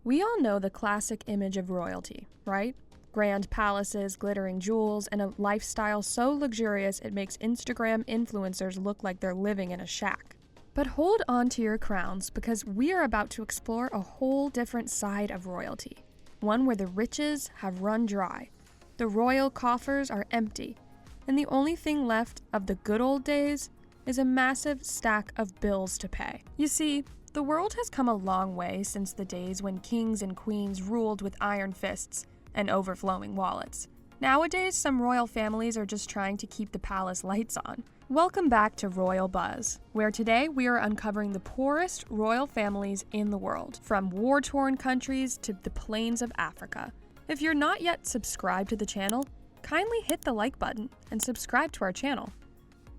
We all know the classic image of royalty, right? Grand palaces, glittering jewels, and a lifestyle so luxurious it makes Instagram influencers look like they're living in a shack. But hold on to your crowns, because we are about to explore a whole different side of royalty. One where the riches have run dry. The royal coffers are empty, and the only thing left of the good old days is a massive stack of bills to pay. You see, the world has come a long way since the days when kings and queens ruled with iron fists and overflowing wallets. Nowadays, some royal families are just trying to keep the palace lights on. Welcome back to Royal Buzz, where today we are uncovering the poorest royal families in the world, from war-torn countries to the plains of Africa. If you're not yet subscribed to the channel, kindly hit the like button and subscribe to our channel.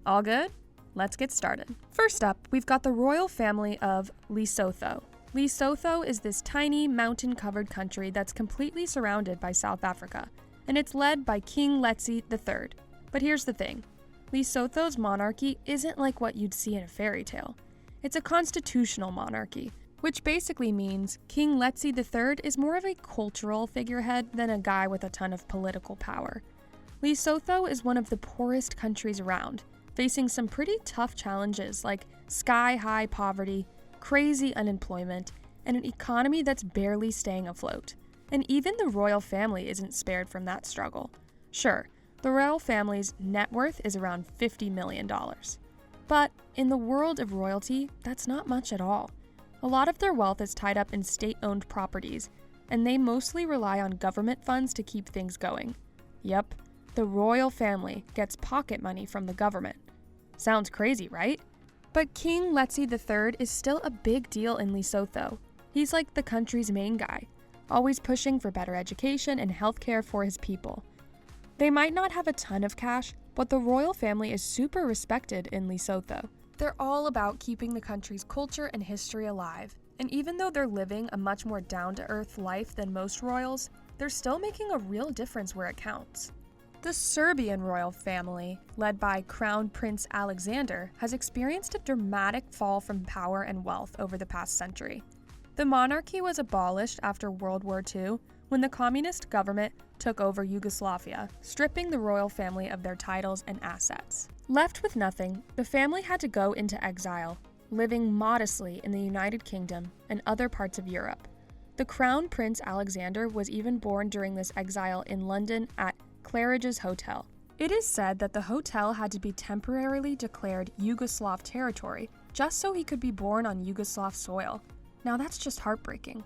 All good? Let's get started. First up, we've got the royal family of Lesotho. Lesotho is this tiny, mountain-covered country that's completely surrounded by South Africa, and it's led by King Letsie III. But here's the thing. Lesotho's monarchy isn't like what you'd see in a fairy tale. It's a constitutional monarchy, which basically means King Letsie III is more of a cultural figurehead than a guy with a ton of political power. Lesotho is one of the poorest countries around, facing some pretty tough challenges like sky-high poverty, crazy unemployment, and an economy that's barely staying afloat. And even the royal family isn't spared from that struggle. Sure, the royal family's net worth is around $50 million. But in the world of royalty, that's not much at all. A lot of their wealth is tied up in state-owned properties, and they mostly rely on government funds to keep things going. Yep, the royal family gets pocket money from the government. Sounds crazy, right? But King Letsie III is still a big deal in Lesotho. He's like the country's main guy, always pushing for better education and healthcare for his people. They might not have a ton of cash, but the royal family is super respected in Lesotho. They're all about keeping the country's culture and history alive, and even though they're living a much more down-to-earth life than most royals, they're still making a real difference where it counts. The Serbian royal family, led by Crown Prince Alexander, has experienced a dramatic fall from power and wealth over the past century. The monarchy was abolished after World War II when the communist government took over Yugoslavia, stripping the royal family of their titles and assets. Left with nothing, the family had to go into exile, living modestly in the United Kingdom and other parts of Europe. The Crown Prince Alexander was even born during this exile in London at Claridge's Hotel. It is said that the hotel had to be temporarily declared Yugoslav territory just so he could be born on Yugoslav soil. Now that's just heartbreaking.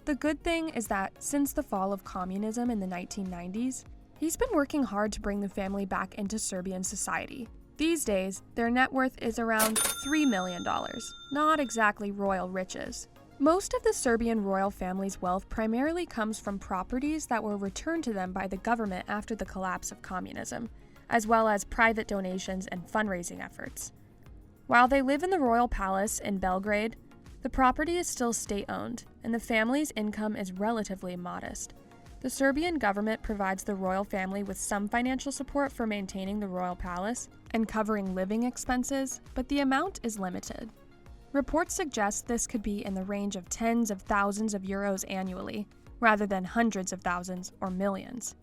The good thing is that since the fall of communism in the 1990s, he's been working hard to bring the family back into Serbian society. These days, their net worth is around $3 million, not exactly royal riches. Most of the Serbian royal family's wealth primarily comes from properties that were returned to them by the government after the collapse of communism, as well as private donations and fundraising efforts. While they live in the royal palace in Belgrade, the property is still state-owned, and the family's income is relatively modest. The Serbian government provides the royal family with some financial support for maintaining the royal palace and covering living expenses, but the amount is limited. Reports suggest this could be in the range of tens of thousands of euros annually, rather than hundreds of thousands or millions.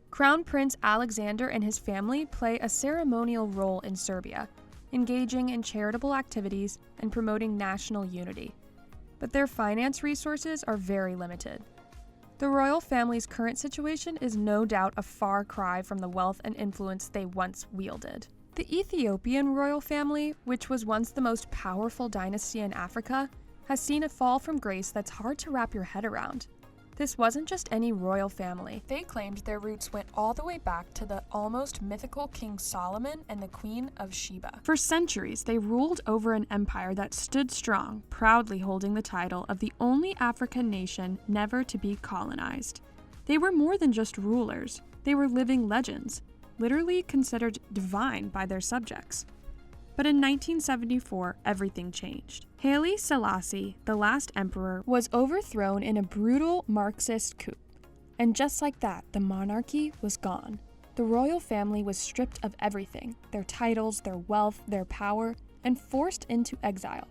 Crown Prince Alexander and his family play a ceremonial role in Serbia, engaging in charitable activities and promoting national unity. But their finance resources are very limited. The royal family's current situation is no doubt a far cry from the wealth and influence they once wielded. The Ethiopian royal family, which was once the most powerful dynasty in Africa, has seen a fall from grace that's hard to wrap your head around. This wasn't just any royal family. They claimed their roots went all the way back to the almost mythical King Solomon and the Queen of Sheba. For centuries, they ruled over an empire that stood strong, proudly holding the title of the only African nation never to be colonized. They were more than just rulers. They were living legends, literally considered divine by their subjects. But in 1974, everything changed. Haile Selassie, the last emperor, was overthrown in a brutal Marxist coup. And just like that, the monarchy was gone. The royal family was stripped of everything, their titles, their wealth, their power, and forced into exile.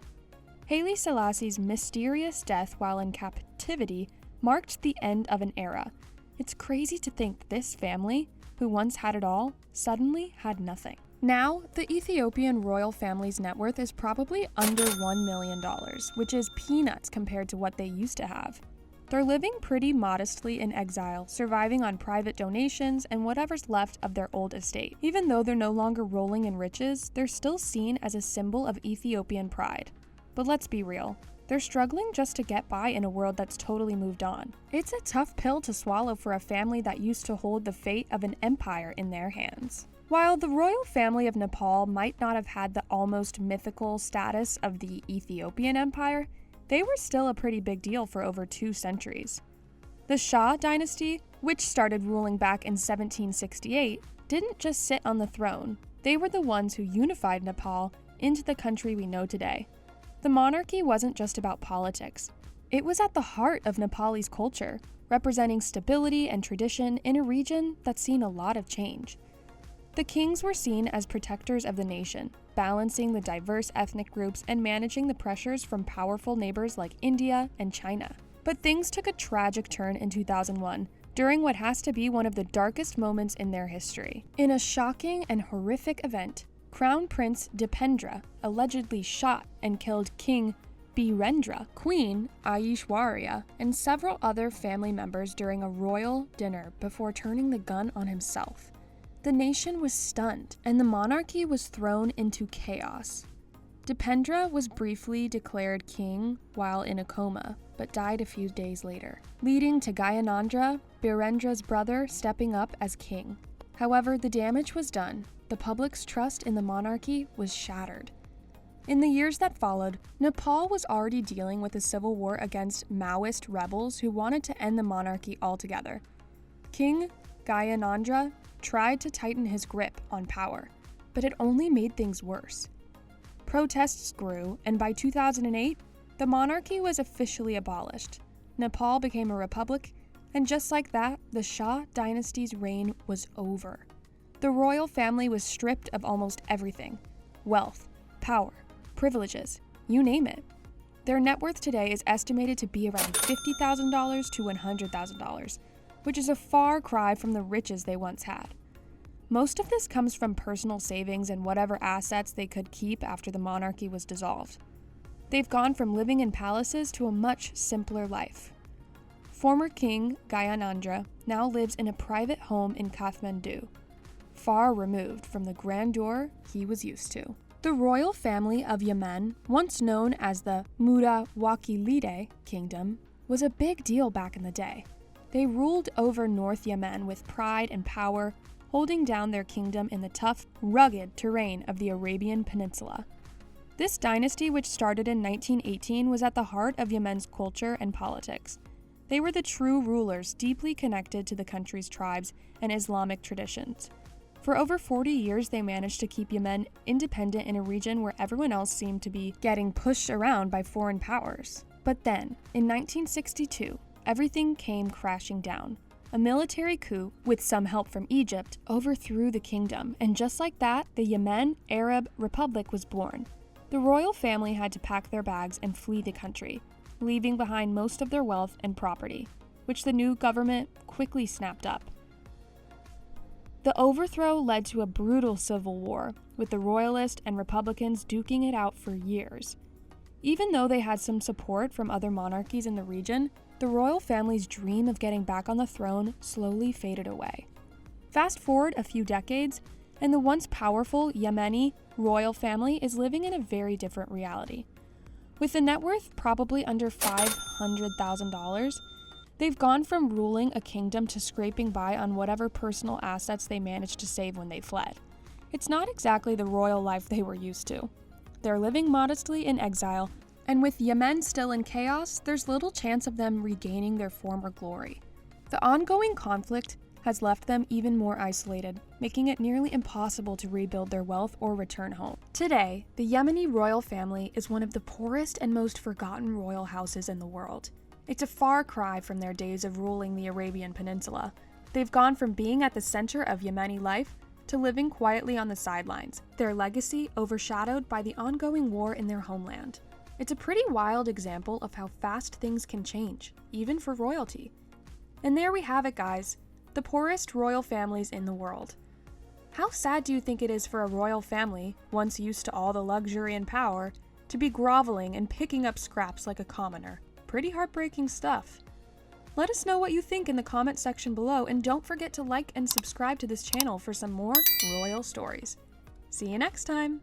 Haile Selassie's mysterious death while in captivity marked the end of an era. It's crazy to think this family, who once had it all, suddenly had nothing. Now, the Ethiopian royal family's net worth is probably under $1 million, which is peanuts compared to what they used to have. They're living pretty modestly in exile, surviving on private donations and whatever's left of their old estate. Even though they're no longer rolling in riches, they're still seen as a symbol of Ethiopian pride. But let's be real, they're struggling just to get by in a world that's totally moved on. It's a tough pill to swallow for a family that used to hold the fate of an empire in their hands. While the royal family of Nepal might not have had the almost mythical status of the Ethiopian Empire, they were still a pretty big deal for over 2 centuries. The Shah dynasty, which started ruling back in 1768, didn't just sit on the throne. They were the ones who unified Nepal into the country we know today. The monarchy wasn't just about politics. It was at the heart of Nepalese culture, representing stability and tradition in a region that's seen a lot of change. The kings were seen as protectors of the nation, balancing the diverse ethnic groups and managing the pressures from powerful neighbors like India and China. But things took a tragic turn in 2001, during what has to be one of the darkest moments in their history. In a shocking and horrific event, Crown Prince Dipendra allegedly shot and killed King Birendra, Queen Aishwarya, and several other family members during a royal dinner before turning the gun on himself. The nation was stunned, and the monarchy was thrown into chaos. Dipendra was briefly declared king while in a coma, but died a few days later, leading to Gyanendra, Birendra's brother, stepping up as king. However, the damage was done. The public's trust in the monarchy was shattered. In the years that followed, Nepal was already dealing with a civil war against Maoist rebels who wanted to end the monarchy altogether. King Gyanendra tried to tighten his grip on power, but it only made things worse. Protests grew, and by 2008, the monarchy was officially abolished. Nepal became a republic, and just like that, the Shah dynasty's reign was over. The royal family was stripped of almost everything: wealth, power, privileges, you name it. Their net worth today is estimated to be around $50,000 to $100,000, which is a far cry from the riches they once had. Most of this comes from personal savings and whatever assets they could keep after the monarchy was dissolved. They've gone from living in palaces to a much simpler life. Former King Gyanendra now lives in a private home in Kathmandu, far removed from the grandeur he was used to. The royal family of Yemen, once known as the Mutawakilide Kingdom, was a big deal back in the day. They ruled over North Yemen with pride and power, holding down their kingdom in the tough, rugged terrain of the Arabian Peninsula. This dynasty, which started in 1918, was at the heart of Yemen's culture and politics. They were the true rulers, deeply connected to the country's tribes and Islamic traditions. For over 40 years, they managed to keep Yemen independent in a region where everyone else seemed to be getting pushed around by foreign powers. But then, in 1962, everything came crashing down. A military coup, with some help from Egypt, overthrew the kingdom, and just like that, the Yemen Arab Republic was born. The royal family had to pack their bags and flee the country, leaving behind most of their wealth and property, which the new government quickly snapped up. The overthrow led to a brutal civil war, with the royalists and republicans duking it out for years. Even though they had some support from other monarchies in the region, the royal family's dream of getting back on the throne slowly faded away. Fast forward a few decades, and the once powerful Yemeni royal family is living in a very different reality. With a net worth probably under $500,000, they've gone from ruling a kingdom to scraping by on whatever personal assets they managed to save when they fled. It's not exactly the royal life they were used to. They're living modestly in exile, and with Yemen still in chaos, there's little chance of them regaining their former glory. The ongoing conflict has left them even more isolated, making it nearly impossible to rebuild their wealth or return home. Today, the Yemeni royal family is one of the poorest and most forgotten royal houses in the world. It's a far cry from their days of ruling the Arabian Peninsula. They've gone from being at the center of Yemeni life to living quietly on the sidelines, their legacy overshadowed by the ongoing war in their homeland. It's a pretty wild example of how fast things can change, even for royalty. And there we have it, guys, the poorest royal families in the world. How sad do you think it is for a royal family, once used to all the luxury and power, to be groveling and picking up scraps like a commoner? Pretty heartbreaking stuff. Let us know what you think in the comment section below, and don't forget to like and subscribe to this channel for some more royal stories. See you next time!